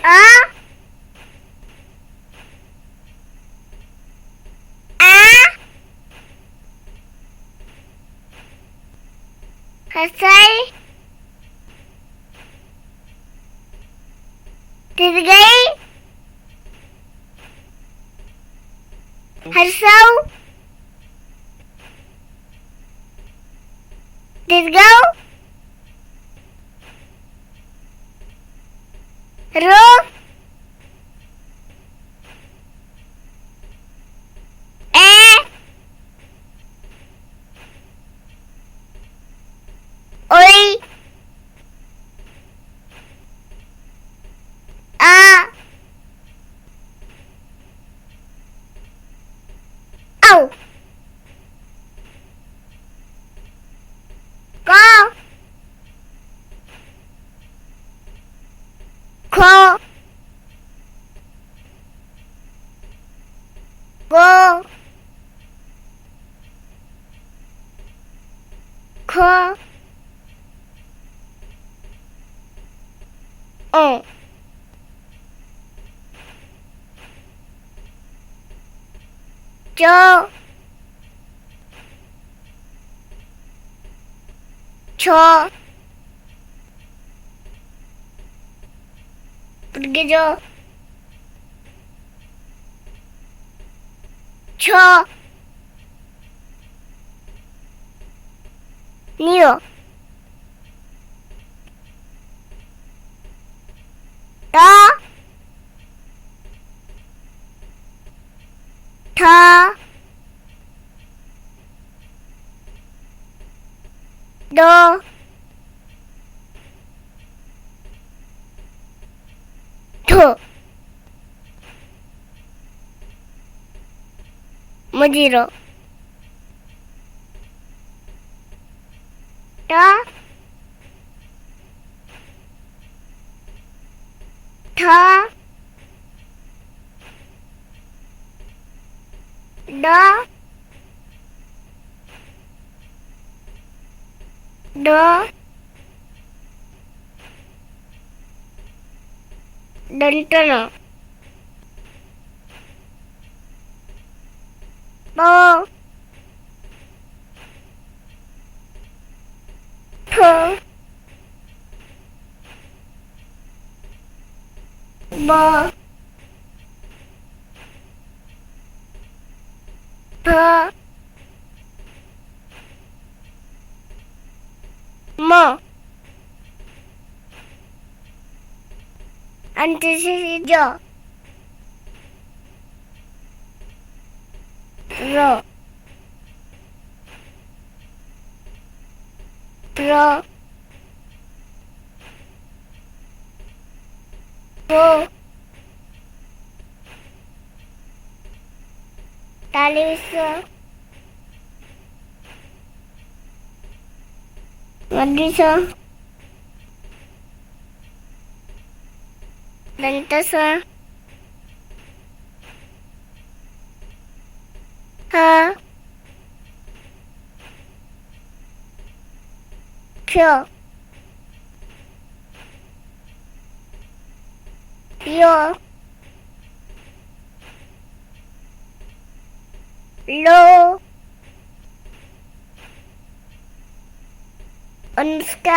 आ आ हसाई दीर्घई हर्षव दीर्घव row ए ओई आ औ को खो गो खो ओ 저 저 burgejo 저 니요 다 다 너 도 무지로 다 다 너 너 던떠너 뭐 프 뭐 프 뭐 앉으시죠 로 프로 보 달리있어 어디서 던떠서 하 표 요 로 अनुष्का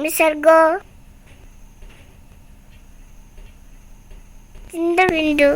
निसर्ग चंद्रबिंदू